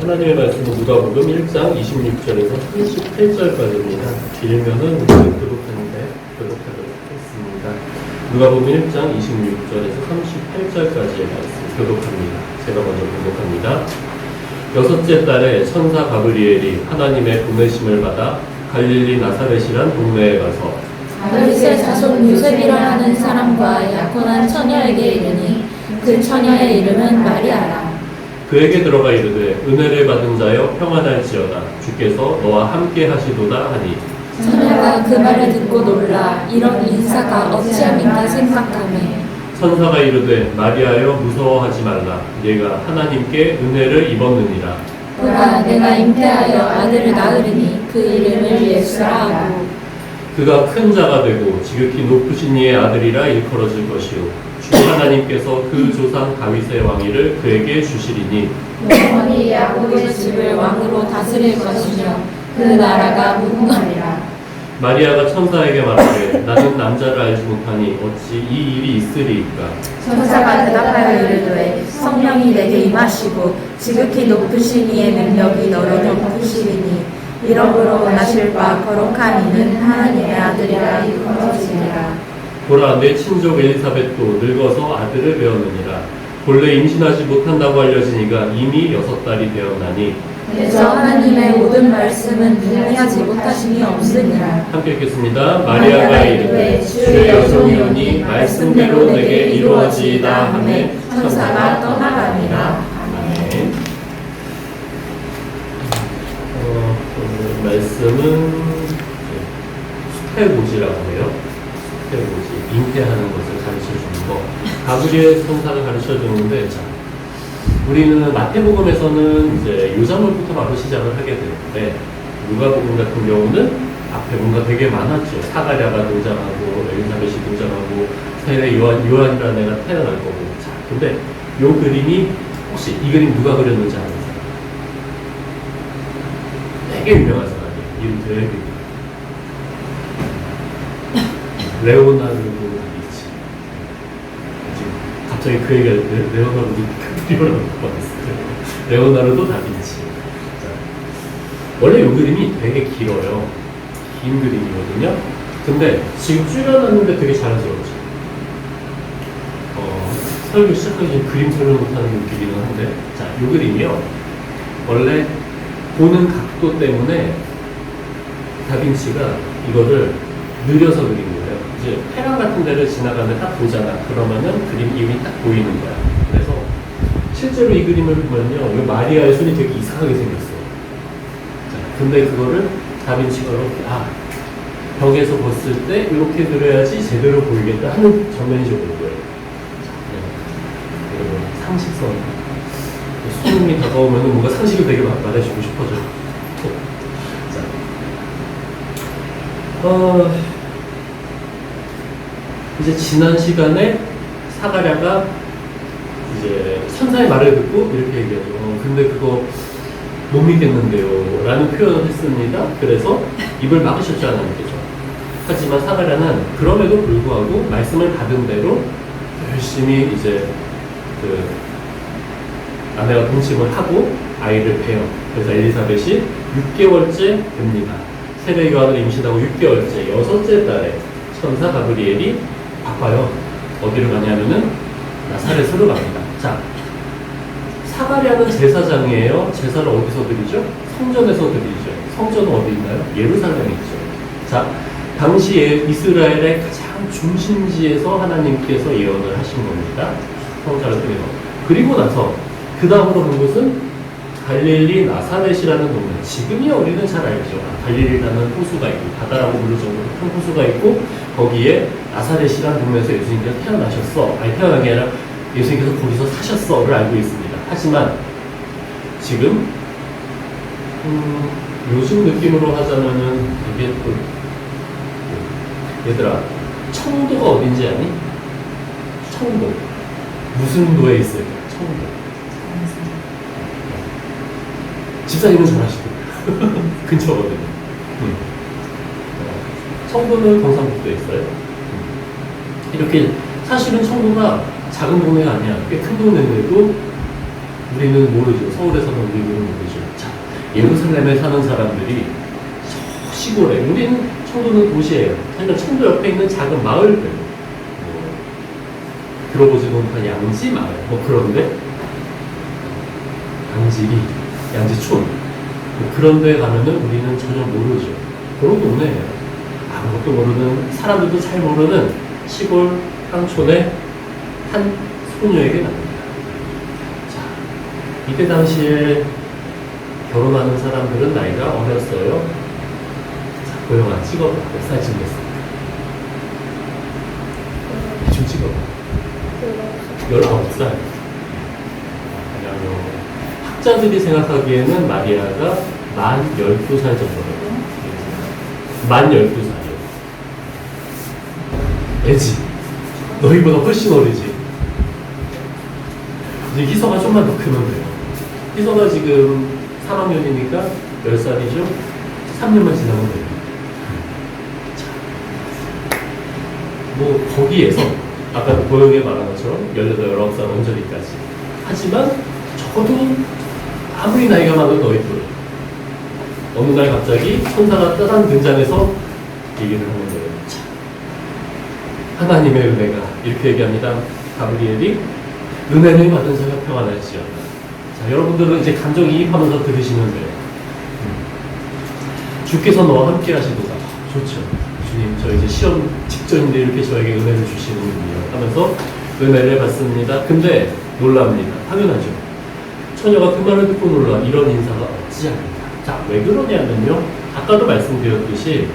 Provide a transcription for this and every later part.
하나님의 말씀은 누가복음 1장 26절에서 38절까지입니다. 길면은 교독하도록 하겠습니다. 누가복음 1장 26절에서 38절까지의 말씀 교독합니다. 제가 먼저 교독합니다. 여섯째 달에 천사 가브리엘이 하나님의 보내심을 받아 갈릴리 나사렛이란 동네에 가서 다윗의 자손 요셉이라는 사람과 약혼한 처녀에게 이르니 그 처녀의 이름은 마리아라. 그에게 들어가 이르되 은혜를 받은 자여 평안할지어다 주께서 너와 함께 하시도다 하니 처녀가 그 말을 듣고 놀라 이런 인사가 어찌함인가 생각하매 천사가 이르되 마리아여 무서워하지 말라 네가 하나님께 은혜를 입었느니라 보라 내가 잉태하여 아들을 낳으리니 그 이름을 예수라 하고 그가 큰 자가 되고 지극히 높으신 이의 아들이라 일컬어질 것이요 주 하나님께서 그 조상 다윗의 왕위를 그에게 주시리니 영원히 야곱의 집을 왕으로 다스릴 것이며 그 나라가 무궁하리라. 마리아가 천사에게 말하되 나는 남자를 알지 못하니 어찌 이 일이 있으리이까 천사가 대답하여 이르되 성령이 내게 임하시고 지극히 높으신 이의 능력이 너를 덮으시리니 이러므로 나실 바 거룩한 이는 하나님의 아들이라 일컬어지리라. 보라 내 친족 엘리사벳도 늙어서 아들을 배웠느니라 본래 임신하지 못한다고 알려진 이가 이미 6달이 되었나니 그래서 하나님의 모든 말씀은 궁리하지 못하심이 없으니라. 함께 읽겠습니다. 마리아가 이르되 주의 여종이오니 말씀대로 내게 이루어지이다 하매 천사가 떠나가니라. 아멘. 오늘 말씀은 수태고지라고 해요. 수태고지, 잉태하는 것을 가르쳐주는 거. 가브리엘 천사가 가르쳐주는데 자, 우리는 마태복음에서는 이제 요자물부터 바로 시작을 하게 되는데 누가복음 같은 경우는 앞에 뭔가 되게 많았죠. 사가랴가 등장하고 엘리사벳이 등장하고 세례 요한이라는 애가 태어날 거고. 자, 근데 요 그림이 혹시 이 그림 누가 그렸는지 아세요? 되게 유명한 사람이에요. 이름 되게 레오나르도 다빈치. 갑자기 그 얘기가 레오나르도 디카프리오라고 바꿨어요. 레오나르도 다빈치. 자, 원래 이 그림이 되게 길어요. 긴 그림이거든요. 근데 지금 줄여놨는데 되게 자연스럽죠. 설교 시작하기 전에 그림 설명 못하는 느낌이긴 한데, 자, 이 그림이요. 원래 보는 각도 때문에 다빈치가 이거를 느려서 그린 거예요. 이제 페랑 같은 데를 지나가면 딱 보잖아. 그러면은 그림 이미 딱 보이는 거야. 그래서 실제로 이 그림을 보면요, 이 마리아의 손이 되게 이상하게 생겼어요. 자, 근데 그거를 다빈치가 이렇게 벽에서 봤을 때 이렇게 그려야지 제대로 보이겠다 하는 장면이 좀 온 거예요. 여러분 상식성. 수능이 다가오면 뭔가 상식을 되게 말해주고 싶어져. 자, 이제 지난 시간에 사가랴가 이제 천사의 말을 듣고 이렇게 얘기하죠. 근데 그거 못 믿겠는데요 라는 표현을 했습니다. 그래서 입을 막으셨지 않았겠죠. 하지만 사가랴는 그럼에도 불구하고 말씀을 받은 대로 열심히 이제 그 아내와 동침을 하고 아이를 배요. 그래서 엘리사벳이 6개월째 됩니다. 세례 요한을 임신하고 6개월째 6째 달에 천사 가브리엘이 바빠요. 어디로 가냐면은 나사렛으로 갑니다. 자, 사가랴는 제사장이에요. 제사를 어디서 드리죠? 성전에서 드리죠. 성전은 어디 있나요? 예루살렘에 있죠. 자, 당시에 이스라엘의 가장 중심지에서 하나님께서 예언을 하신 겁니다. 성자를 통해서. 그리고 나서 그 다음으로 본 곳은 갈릴리 나사렛이라는 동네. 지금이야 우리는 잘 알죠. 갈릴리라는 호수가 있고 바다라고 부를 정도로 큰 호수가 있고 거기에 나사렛이라는 동네에서 예수님께서 태어나셨어. 아니 태어난 게 아니라 예수님께서 거기서 사셨어를 알고 있습니다. 하지만 지금 요즘 느낌으로 하자면은 이게 또 얘들아 청도가 어딘지 아니? 청도 무슨 도에 있을까? 청도 집사님은 잘 아시고 근처거든요. 청도는 경상북도에 있어요. 이렇게 사실은 청도가 작은 동네가 아니야. 꽤 큰 동네인데도 우리는 모르죠. 서울에서는 우리는 모르죠. 예루살렘에 사는 사람들이 저 시골에, 우리는 청도는 도시예요. 하지만 청도 옆에 있는 작은 마을들, 들어보지도 못한 양지 마을, 그런데 양지리, 양지촌, 그런 데 가면은 우리는 전혀 모르죠. 그런 동네예요. 아무것도 모르는, 사람들도 잘 모르는 시골乡촌의 한 소녀에게 납니다. 자, 이때 당시에 결혼하는 사람들은 나이가 어렸어요. 자, 고영아, 찍어봐. 몇 살쯤 됐습니까? 대충 찍어봐. 19살. 학자들이 생각하기에는 마리아가 만 12살 정도라고. 만 12살이요. 애지. 너희보다 훨씬 어리지. 이제 희서가 좀만 더 크면 돼요. 희서가 지금 3학년이니까 10살이죠? 3년만 지나면 돼요. 뭐, 거기에서, 아까 고영이 말한 것처럼 18, 19살 언저리까지. 하지만, 적어도 아무리 나이가 많은 너희들, 어느 날 갑자기 천사가 따단 등장해서 얘기를 하는 거예요. 자, 하나님의 은혜가, 이렇게 얘기합니다. 가브리엘이 은혜를 받은 자가 평안할지어다. 자, 여러분들은 이제 감정이입하면서 들으시면 돼요. 주께서 너와 함께 하시도다. 좋죠. 주님, 저 이제 시험 직전인데 이렇게 저에게 은혜를 주시는군요. 하면서 은혜를 받습니다. 근데 놀랍니다. 당연하죠. 처녀가 그 말을 듣고 놀라. 이런 인사가 없지 않는다. 자, 왜 그러냐면요. 아까도 말씀드렸듯이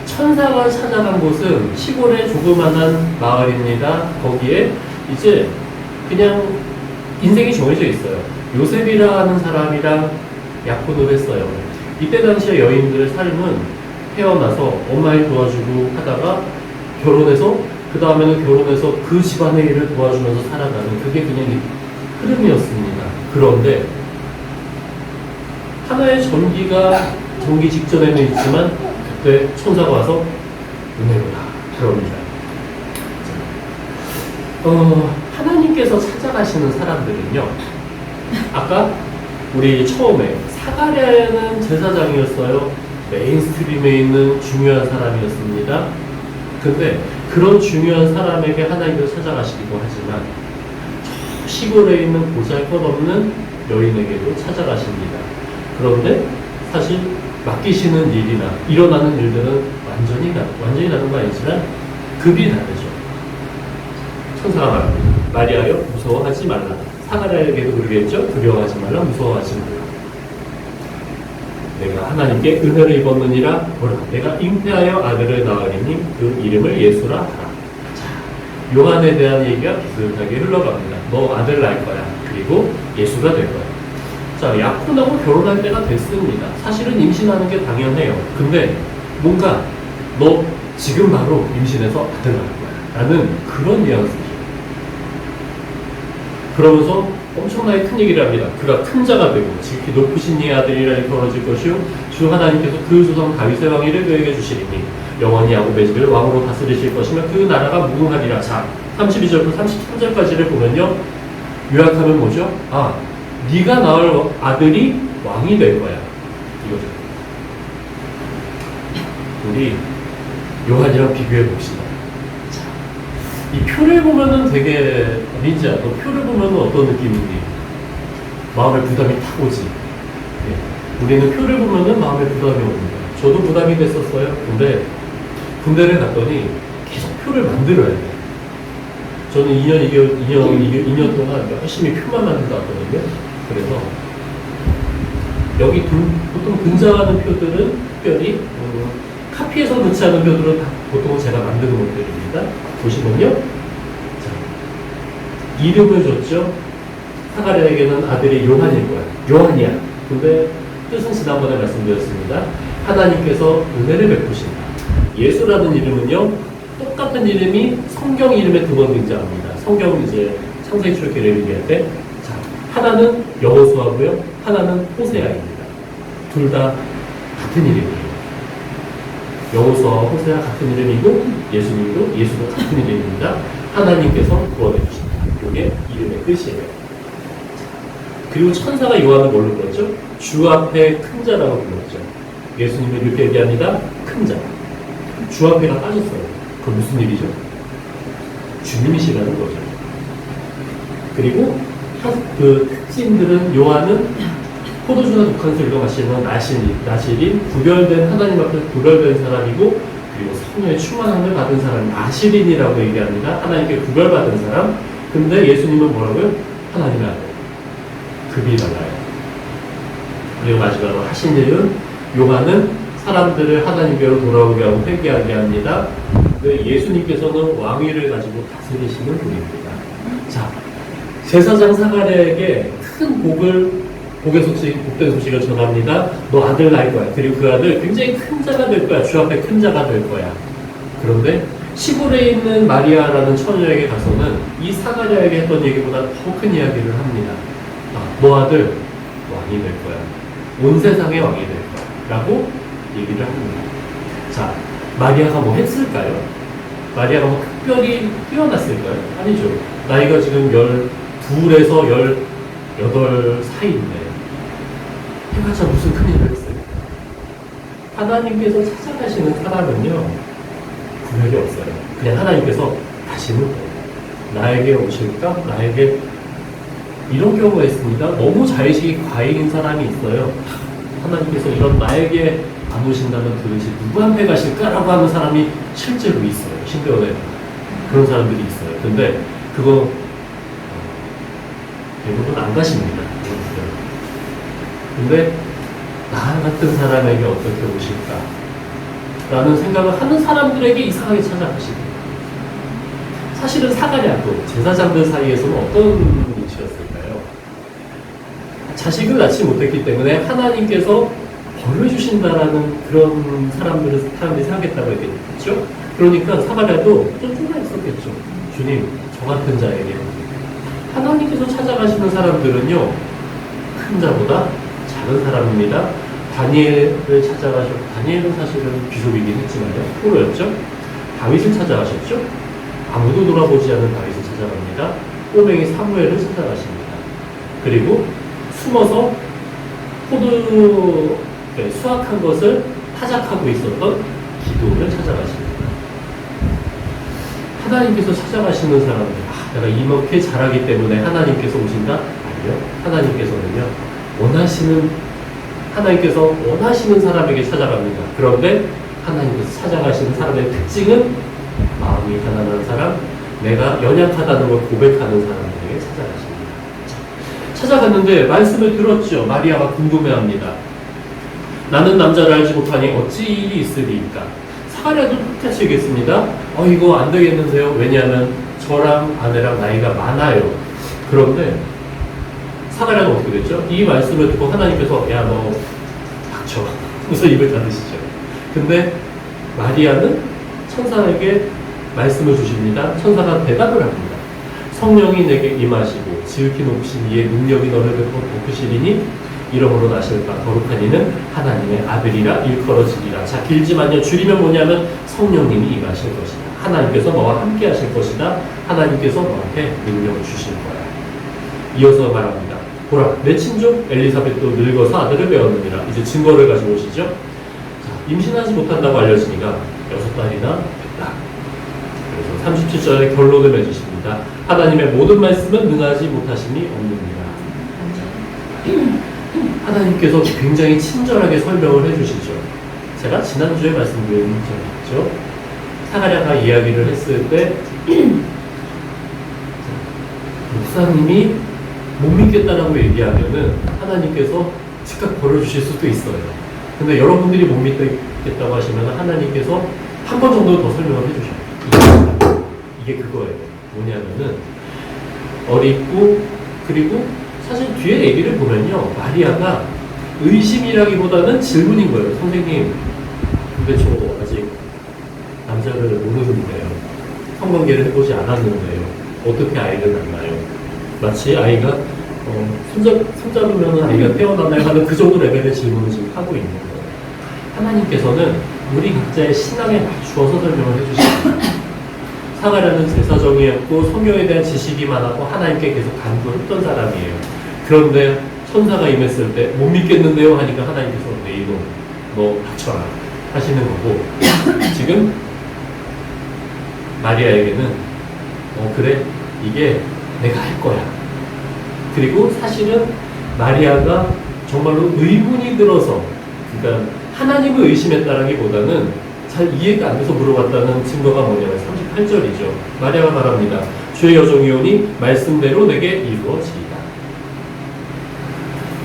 천사가 찾아간 곳은 시골의 조그만한 마을입니다. 거기에 이제 그냥 인생이 정해져 있어요. 요셉이라 하는 사람이랑 약혼을 했어요. 이때 당시에 여인들의 삶은 태어나서 엄마 일 도와주고 하다가 결혼해서 그 다음에는 결혼해서 그 집안의 일을 도와주면서 살아가는, 그게 그냥 흐름이었습니다. 그런데 하나의 전기 직전에는 있지만 그때 천사가 와서 은혜로다 그럽니다. 하나님께서 찾아가시는 사람들은요, 아까 우리 처음에 사가랴는 제사장이었어요. 메인스트림에 있는 중요한 사람이었습니다. 근데 그런 중요한 사람에게 하나님께서 찾아가시기도 하지만 저 시골에 있는 보잘것없는 여인에게도 찾아가십니다. 그런데 사실 맡기시는 일이나 일어나는 일들은 완전히 다른 거 아니지만 급이 다르죠. 천사가 말합니다. 마리아여, 무서워하지 말라. 사가랴에게도 그러겠죠. 두려워하지 말라, 무서워하지 말라. 내가 하나님께 은혜를 입었느니라. 뭐라? 내가 잉태하여 아들을 낳으리니 그 이름을 예수라 하라. 자, 요한에 대한 얘기가 비슷하게 흘러갑니다. 너 아들 낳을 거야. 그리고 예수가 될 거야. 자, 약혼하고 결혼할 때가 됐습니다. 사실은 임신하는 게 당연해요. 근데 뭔가 너 지금 바로 임신해서 아들 낳을 거야 라는 그런 뉘앙스죠. 그러면서 엄청나게 큰 얘기를 합니다. 그가 큰 자가 되고 지극히 높으신 이의 아들이라 벌어질 것이요 주 하나님께서 그 조상 다윗의 왕위를 그에게 주시리니 영원히 야곱의 집을 왕으로 다스리실 것이며 그 나라가 무궁하리라. 자, 32절부터 33절까지를 보면요, 요약하면 뭐죠? 아, 네가 낳을 아들이 왕이 될 거야, 이거죠. 우리 요한이랑 비교해 봅시다. 이 표를 보면은 되게, 민지야, 너 표를 보면은 어떤 느낌이니? 마음에 부담이 탁 오지. 네. 우리는 표를 보면은 마음에 부담이 옵니다. 저도 부담이 됐었어요. 근데 군대를 갔더니 계속 표를 만들어야 돼. 저는 2년 동안 열심히 표만 만들다 왔거든요. 그래서 여기 보통 등장하는 표들은 특별히 카피해서 넣지 않은 표들은 보통 제가 만드는 것들입니다. 보시면요. 자, 이름을 줬죠. 사가랴에게는 아들이 요한일 거야. 요한이야. 근데 뜻은 지난번에 말씀드렸습니다. 하나님께서 은혜를 베푸신다. 예수라는 이름은요, 똑같은 이름이 성경 이름에 2번 등장합니다. 성경 이제 창세기 출애굽기를 얘기할 때, 자, 하나는 여호수아고요, 하나는 호세아입니다. 둘 다 같은 이름이에요. 여호수아와 호세아 같은 이름이고 예수님도 예수도 같은 이름입니다. 하나님께서 구원해 주신다. 이게 이름의 뜻이에요. 그리고 천사가 요한을 뭘로 불렀죠? 주 앞에 큰 자라고 불렀죠. 예수님은 이렇게 얘기합니다. 큰 자. 주 앞에가 빠졌어요. 그건 무슨 일이죠? 주님이시라는 거죠. 그리고 그 특징들은 요한은 포도주나 독한 술과 마시는 나실인 구별된 하나님 앞에 구별된 사람이고 그리고 성령의 충만함을 받은 사람이 나실인이라고 얘기합니다. 하나님께 구별받은 사람. 근데 예수님은 뭐라고요? 하나님의 아들. 급이 달라요. 그리고 마지막으로 하신 일은 요한은 사람들을 하나님께로 돌아오게 하고 회개하게 합니다. 예수님께서는 왕위를 가지고 다스리시는 분입니다. 자, 제사장 사가랴에게 큰 복된 소식을 전합니다. 너 아들 낳을 거야. 그리고 그 아들 굉장히 큰 자가 될 거야. 주 앞에 큰 자가 될 거야. 그런데 시골에 있는 마리아라는 처녀에게 가서는 이 사가랴에게 했던 얘기보다 더 큰 이야기를 합니다. 너 아들 왕이 될 거야. 온 세상의 왕이 될 거야. 라고 얘기를 합니다. 자, 마리아가 뭐 했을까요? 마리아가 뭐 특별히 뛰어났을까요? 아니죠. 나이가 지금 12에서 18 사이인데 해봤자 무슨 큰일을 했어요. 하나님께서 찾아가시는 사람은요 구별이 없어요. 그냥 하나님께서 다시는 나에게 오실까? 나에게 이런 경우가 있습니다. 너무 자의식이 과잉인 사람이 있어요. 하나님께서 이런 나에게 안 오신다면 도대체 누구한테 가실까라고 하는 사람이 실제로 있어요. 신대원에 그런 사람들이 있어요. 근데 그거 대부분 안 가십니다. 근데 나 같은 사람에게 어떻게 오실까? 라는 생각을 하는 사람들에게 이상하게 찾아가십니다. 사실은 사가랴도 제사장들 사이에서는 어떤 위치였을까요? 자식을 낳지 못했기 때문에 하나님께서 벌을 주신다라는 그런 사람들이 생각했다고 했겠죠? 그러니까 사가랴도 좀 쫄아 있었겠죠. 주님, 저 같은 자에게. 하나님께서 찾아가시는 사람들은요, 큰 자보다 작은 사람입니다. 다니엘을 찾아가셨고, 다니엘은 사실은 귀족이긴 했지만요, 포로였죠? 다윗을 찾아가셨죠? 아무도 돌아보지 않은 다윗을 찾아갑니다. 꼬맹이 사무엘을 찾아가십니다. 그리고 숨어서 수확한 것을 타작하고 있었던 기도를 찾아가십니다. 하나님께서 찾아가시는 사람들, 내가 이렇게 잘하기 때문에 하나님께서 오신다? 아니요. 하나님께서 원하시는 사람에게 찾아갑니다. 그런데 하나님께서 찾아가시는 사람의 특징은 마음이 가난한 사람, 내가 연약하다는 걸 고백하는 사람들에게 찾아가십니다. 찾아갔는데 말씀을 들었죠. 마리아가 궁금해합니다. 나는 남자를 알지 못하니 어찌 일이 있으리이까? 사가랴도 똑같이 얘기했습니다. 이거 안 되겠는데요. 왜냐하면 저랑 아내랑 나이가 많아요. 그런데 사가랴는 어떻게 됐죠? 이 말씀을 듣고 하나님께서 야, 너 닥쳐. 그래서 입을 닫으시죠. 근데 마리아는 천사에게 말씀을 주십니다. 천사가 대답을 합니다. 성령이 내게 임하시고 지극히 높으신 이의 능력이 너를 덮으시리니 이러므로 나실 바 거룩한 이는 하나님의 아들이라 일컬어지리라. 자, 길지만요. 줄이면 뭐냐면 성령님이 임하실 것이다. 하나님께서 너와 함께 하실 것이다. 하나님께서 너한테 능력을 주실 거야. 이어서 말합니다. 보라, 내 친족 엘리사벳도 늙어서 아들을 배웠느니라. 이제 증거를 가지고 오시죠. 자, 임신하지 못한다고 알려지니까 6달이나 됐다. 그래서 37절에 결론을 맺으십니다. 하나님의 모든 말씀은 능하지 못하심이 없느니라. 하나님께서 굉장히 친절하게 설명을 해주시죠. 제가 지난주에 말씀드린 적이 있죠. 사가랴가 이야기를 했을 때 목사님이 못 믿겠다라고 얘기하면은 하나님께서 즉각 벌을 주실 수도 있어요. 근데 여러분들이 못 믿겠다고 하시면 하나님께서 한 번 정도 더 설명을 해주셔요. 이게 그거예요. 뭐냐면은 어리고 그리고 사실 뒤에 얘기를 보면요. 마리아가 의심이라기보다는 질문인 거예요. 선생님, 근데 저 아직 남자를 모르는데요. 성관계를 해보지 않았는데요. 어떻게 아이를 낳나요? 마치 아이가 손잡으면 아이가 태어나나요? 하는 그 정도 레벨의 질문을 지금 하고 있는 거예요. 하나님께서는 우리 각자의 신앙에 맞추어서 설명을 해주십니다. 사가랴는 제사정이었고 성경에 대한 지식이 많았고 하나님께 계속 간구했던 사람이에요. 그런데 천사가 임했을 때 못 믿겠는데요 하니까 하나님께서 내 이놈 너 닥쳐라 하시는 거고 지금 마리아에게는 그래 이게 내가 할 거야. 그리고 사실은 마리아가 정말로 의문이 들어서 그러니까 하나님을 의심했다라기보다는 잘 이해가 안 돼서 물어봤다는 증거가 뭐냐면 38절이죠. 마리아가 말합니다. 주의 여종이오니 말씀대로 내게 이루어지이다.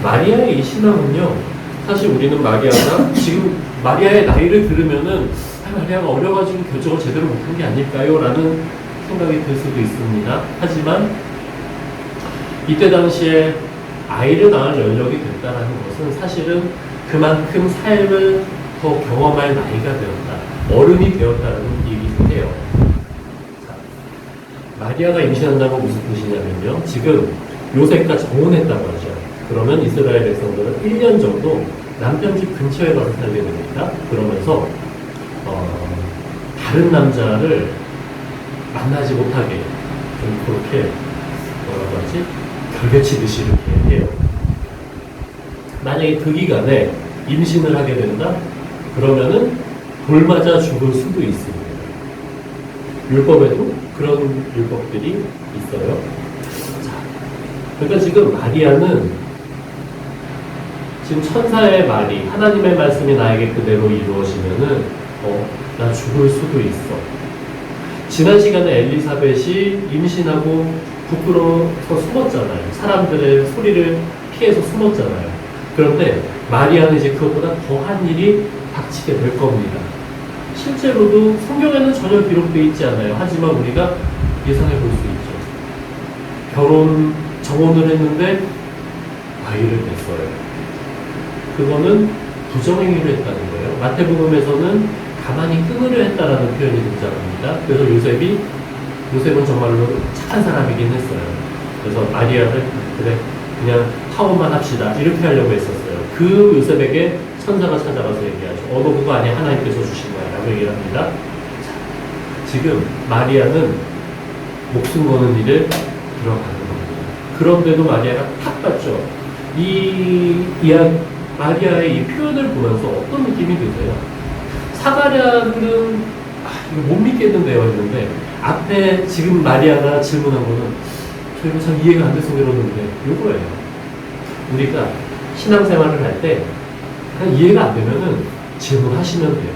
마리아의 이 신앙은요, 사실 우리는 마리아가 지금 마리아의 나이를 들으면은 마리아가 어려가지고 결정을 제대로 못한 게 아닐까요? 라는 생각이 들 수도 있습니다. 하지만 이때 당시에 아이를 낳을 연령이 됐다는 것은 사실은 그만큼 삶을 더 경험할 나이가 되었다. 어른이 되었다는 얘기도 해요. 자, 마리아가 임신한다고 무슨 뜻이냐면요. 지금 요셉과 정혼했다고 하죠. 그러면 이스라엘 백성들은 1년 정도 남편 집 근처에 가서 살게 됩니다. 그러면서 다른 남자를 만나지 못하게 좀 그렇게 뭐라고 하지? 결계치듯이 이렇게 해요. 만약에 그 기간에 임신을 하게 된다? 그러면은 돌맞아 죽을 수도 있습니다. 율법에도 그런 율법들이 있어요. 자, 그러니까 지금 마리아는 지금 천사의 말이 하나님의 말씀이 나에게 그대로 이루어지면은 나 죽을 수도 있어. 지난 시간에 엘리사벳이 임신하고 부끄러워서 숨었잖아요. 사람들의 소리를 피해서 숨었잖아요. 그런데 마리아는 이제 그것보다 더한 일이 닥치게 될 겁니다. 실제로도 성경에는 전혀 기록되어 있지 않아요. 하지만 우리가 예상해 볼 수 있죠. 정혼을 했는데 아이를 냈어요. 그거는 부정행위를 했다는 거예요. 마태복음에서는 가만히 끊으려 했다라는 표현이 등장합니다. 그래서 요셉은 정말로 착한 사람이긴 했어요. 그래서 마리아를 그래 그냥 타워만 합시다 이렇게 하려고 했었어요. 그 요셉에게 천사가 찾아가서 얘기하죠. 너 그거 아니야 하나님께서 주신 거야 라고 얘기를 합니다. 자, 지금 마리아는 목숨 거는 일에 들어가는 겁니다. 그런데도 마리아가 탁 봤죠. 마리아의 이 표현을 보면서 어떤 느낌이 드세요? 사가랴는 이거 못 믿겠는데요 했는데 앞에 지금 마리아가 질문한 거는 저 이거 참 이해가 안 돼서 그러는데 이거예요. 우리가 신앙생활을 할 때 이해가 안 되면은 질문하시면 돼요.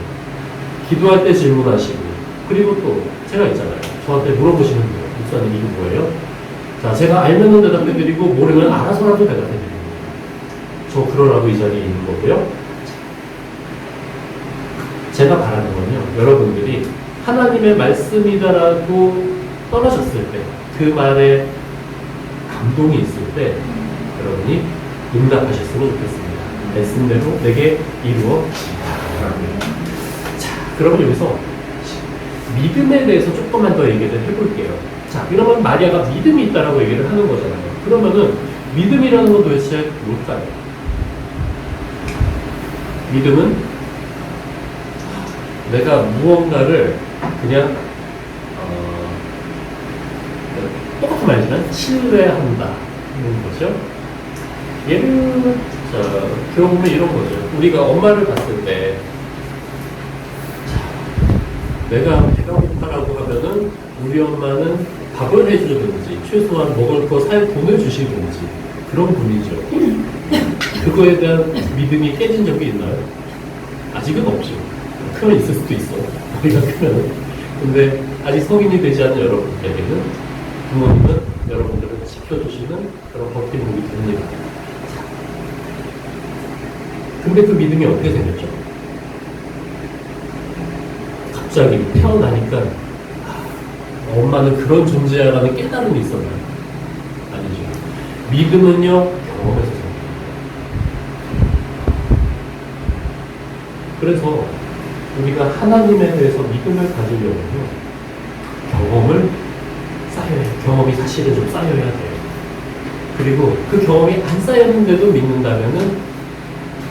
기도할 때 질문하시고 그리고 또 제가 있잖아요. 저한테 물어보시면 돼요. 목사님 이거 뭐예요? 자, 제가 알면은 대답해드리고 모르면 알아서라도 대답해드립니다. 저 그러라고 이 자리에 있는 거고요. 제가 바라는 건요. 여러분들이 하나님의 말씀이다라고 떨어졌을 때 그 말에 감동이 있을 때 여러분이 응답하셨으면 좋겠습니다. 말씀대로 내게 이루어지리라. 자, 그러면 여기서 믿음에 대해서 조금만 더 얘기를 해볼게요. 자, 그러면 마리아가 믿음이 있다라고 얘기를 하는 거잖아요. 그러면은 믿음이라는 건 도대체 뭘까요? 믿음은 내가 무언가를 그냥 똑같은 말이지만 신뢰한다는 거죠. 예를 들어보면 이런 거죠. 우리가 엄마를 봤을 때 내가 배가 고파라고 하면은 우리 엄마는 밥을 해주든지 최소한 먹을 거 살 돈을 주시든지 그런 분이죠. 그거에 대한 믿음이 깨진 적이 있나요? 아직은 없죠. 크면 있을 수도 있어. 우리가 크면. 근데 아직 성인이 되지 않은 여러분들에게는 부모님은 여러분들을 지켜주시는 그런 버팀목이 됩니다. 근데 그 믿음이 어떻게 생겼죠? 갑자기 태어나니까 엄마는 그런 존재야라는 깨달음이 있었나요? 아니죠. 믿음은요 경험에서 생깁니다. 그래서 우리가 하나님에 대해서 믿음을 가지려면요 경험을 쌓여야 해요. 경험이 사실은 좀 쌓여야 돼요. 그리고 그 경험이 안 쌓였는데도 믿는다면은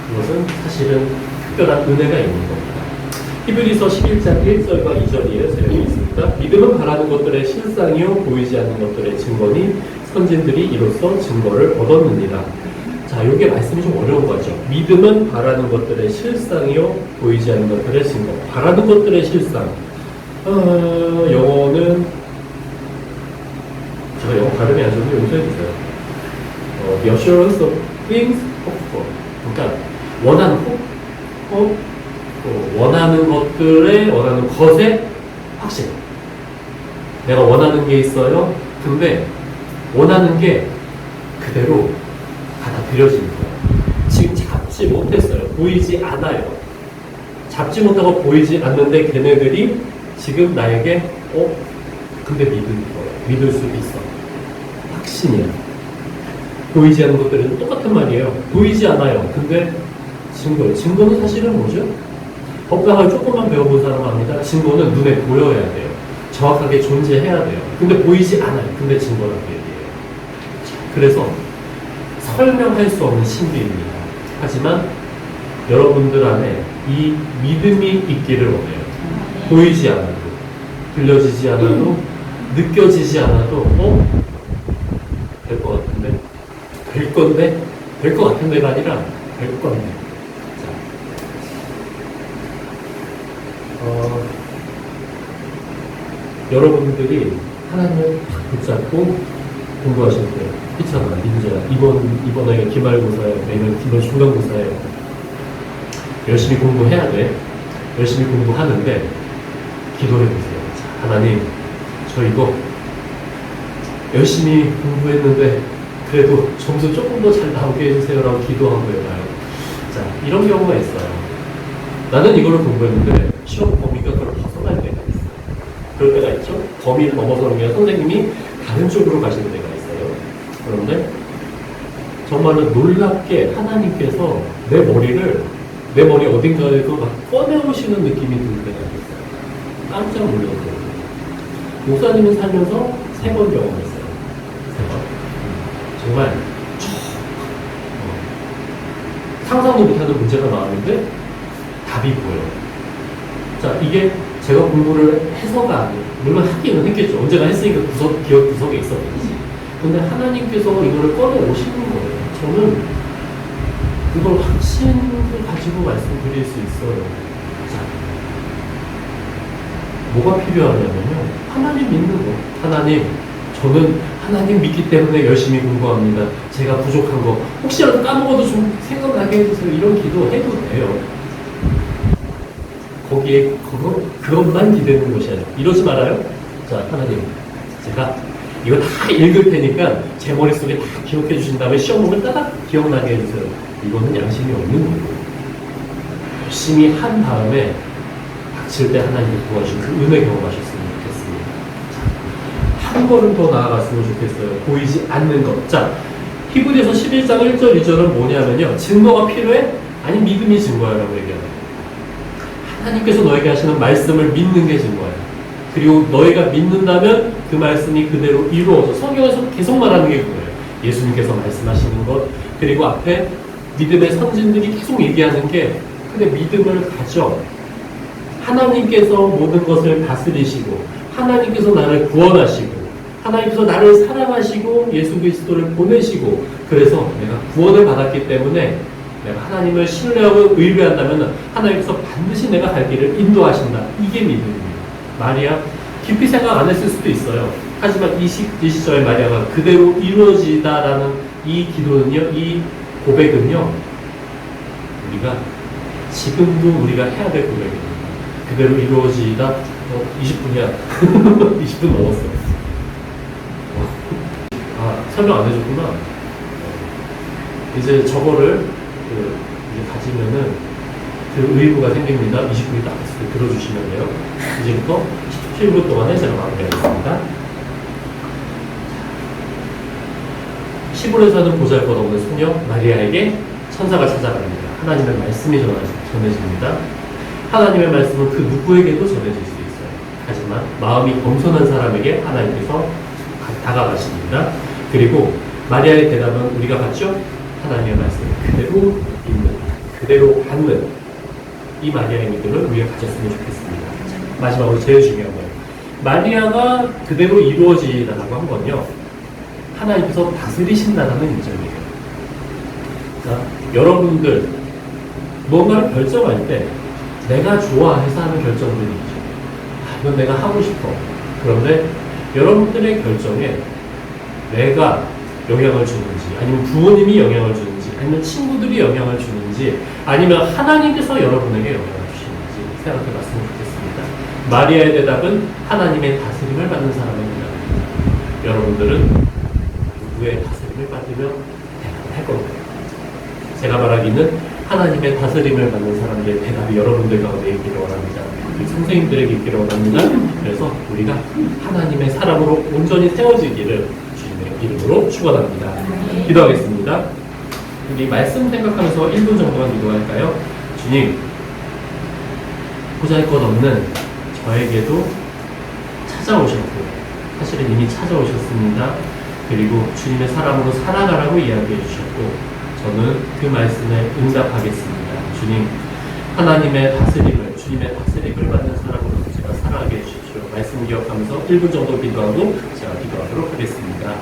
그것은 사실은 특별한 은혜가 있는 겁니다. 히브리서 11장 1절과 2절이에요. 제가 읽겠습니다. 믿음은 바라는 것들의 실상이요 보이지 않는 것들의 증거니 선진들이 이로써 증거를 얻었느니라. 자, 이게 말씀이 좀 어려운 거죠. 믿음은 바라는 것들의 실상이요, 보이지 않는 것들의 증거. 바라는 것들의 실상. 영어는 제가 영어 발음이 안 좋은데 용서해 주세요. The assurance of things hoped for. 그러니까 원하는 원하는 것들의 원하는 것의 확신. 내가 원하는 게 있어요. 근데 원하는 게 그대로 받아들여지는 거예요. 지금 잡지 못했어요. 보이지 않아요. 잡지 못하고 보이지 않는데 걔네들이 지금 나에게 근데 믿을 수도 있어. 확신이야. 보이지 않는 것들은 똑같은 말이에요. 보이지 않아요. 근데 증거는 사실은 뭐죠? 법학을 조금만 배워본 사람은 압니다. 증거는 눈에 보여야 돼요. 정확하게 존재해야 돼요. 근데 보이지 않아요. 근데 증거라고 얘기해요. 그래서 설명할 수 없는 신비입니다. 하지만 여러분들 안에 이 믿음이 있기를 원해요. 보이지 않아도, 들려지지 않아도, 느껴지지 않아도 될 것 같은데, 될 것 같은데가 아니라 될 건데. 여러분들이 하나님을 붙잡고 공부하실 때 있잖아. 민주야, 이번에 기말고사에, 내년 기말 중간고사에 열심히 공부해야 돼. 열심히 공부하는데 기도해보세요. 하나님, 저 이거 열심히 공부했는데 그래도 점수 조금 더 잘 나오게 해주세요라고 기도하고 해봐요. 자, 이런 경우가 있어요. 나는 이거를 공부했는데 시험 범위가 그걸 벗어날 때가 있어요. 그럴 때가 있죠. 범위를 넘어서는 게 선생님이 다른 쪽으로 가시는 때가 있어요. 그런데 정말로 놀랍게 하나님께서 내 머리 어딘가에서 막 꺼내오시는 느낌이 드는 때가 있어요. 깜짝 놀랐어요. 목사님은 살면서 3번 경험했어요. 3번. 정말 상상도 못하는 문제가 나왔는데 답이 보여요. 자, 이게 제가 공부를 해서가 아니에요. 물론 하기는 했겠죠. 언제나 했으니까 기억 구석에 있었겠지. 근데 하나님께서 이거를 꺼내오시는 거예요. 저는 그걸 확신을 가지고 말씀드릴 수 있어요. 자, 뭐가 필요하냐면요. 하나님 믿는 거. 하나님, 저는 하나님 믿기 때문에 열심히 공부합니다. 제가 부족한 거 혹시라도 까먹어도 좀 생각나게 해주세요. 이런 기도 해도 돼요. 거기에 그것만 기대는 것이 아니라 이러지 말아요. 자, 하나님, 제가 이거 다 읽을 테니까 제 머릿속에 다 기억해 주신 다음에 시험 보면 따닥 기억나게 해주세요. 이거는 양심이 없는 거예요. 열심히 한 다음에 닥칠 때 하나님이 도와주신 그 은혜 경험하셨으면 좋겠습니다. 자, 한 걸음 더 나아갔으면 좋겠어요. 보이지 않는 것. 자, 히브리서 11장 1절 2절은 뭐냐면요. 증거가 필요해? 아니, 믿음이 증거야라고 얘기합니다. 하나님께서 너에게 하시는 말씀을 믿는 게 증거야. 그리고 너희가 믿는다면 그 말씀이 그대로 이루어져. 성경에서 계속 말하는 게 그거예요. 예수님께서 말씀하시는 것, 그리고 앞에 믿음의 선진들이 계속 얘기하는 게, 근데 믿음을 가져. 하나님께서 모든 것을 다스리시고, 하나님께서 나를 구원하시고, 하나님께서 나를 사랑하시고, 예수 그리스도를 보내시고, 그래서 내가 구원을 받았기 때문에 내가 하나님을 신뢰하고 의뢰한다면 하나님께서 반드시 내가 갈 길을 인도하신다. 이게 믿음입니다. 마리아, 깊이 생각 안 했을 수도 있어요. 하지만 이 시절에 마리아가 그대로 이루어지다라는 이 기도는요, 이 고백은요, 우리가 지금도 우리가 해야 될 고백입니다. 그대로 이루어지다. 20분이야. 20분 넘었어. 설명 안 해줬구나. 이제 저거를 이제 가지면은 그 의무가 생깁니다. 20분이 딱 됐을 때 들어주시면 돼요. 이제부터 17분 동안에 제가 마무리하겠습니다. 시골에 사는 보잘것없는 소녀 마리아에게 천사가 찾아갑니다. 하나님의 말씀이 전해집니다. 하나님의 말씀은 그 누구에게도 전해질 수 있어요. 하지만 마음이 겸손한 사람에게 하나님께서 다가가십니다. 그리고 마리아의 대답은 우리가 봤죠? 하나님의 말씀을 그대로 믿는, 그대로 받는 이 마리아의 믿음을 우리가 가졌으면 좋겠습니다. 마지막으로 제일 중요한 거예요. 마리아가 그대로 이루어지다라고 한 건요, 하나님께서 다스리신다는 인정이에요. 자, 여러분들 뭔가를 결정할 때 내가 좋아해서 하는 결정들이 있죠. 이건 내가 하고 싶어. 그런데 여러분들의 결정에 내가 영향을 주는지, 아니면 부모님이 영향을 주는지, 아니면 친구들이 영향을 주는지, 아니면 하나님께서 여러분에게 영향을 주시는지 생각해 봤으면 좋겠습니다. 마리아의 대답은 하나님의 다스림을 받는 사람입니다. 여러분들은 누구의 다스림을 받으며 대답을 할 겁니다. 제가 말하기는 하나님의 다스림을 받는 사람들의 대답이 여러분들 가운데 있기를 원합니다. 우리 선생님들에게 있기를 원합니다. 그래서 우리가 하나님의 사람으로 온전히 세워지기를 주님의 이름으로 축원합니다. 기도하겠습니다. 우리 말씀 생각하면서 1분 정도만 기도할까요? 주님, 보잘것없는 저에게도 찾아오셨고, 사실은 이미 찾아오셨습니다. 그리고 주님의 사람으로 살아가라고 이야기해 주셨고, 저는 그 말씀에 응답하겠습니다. 주님, 하나님의 다스림을, 주님의 다스림을 받는 사람으로 제가 살아가게 해주십시오. 말씀 기억하면서 1분 정도 기도하고 제가 기도하도록 하겠습니다.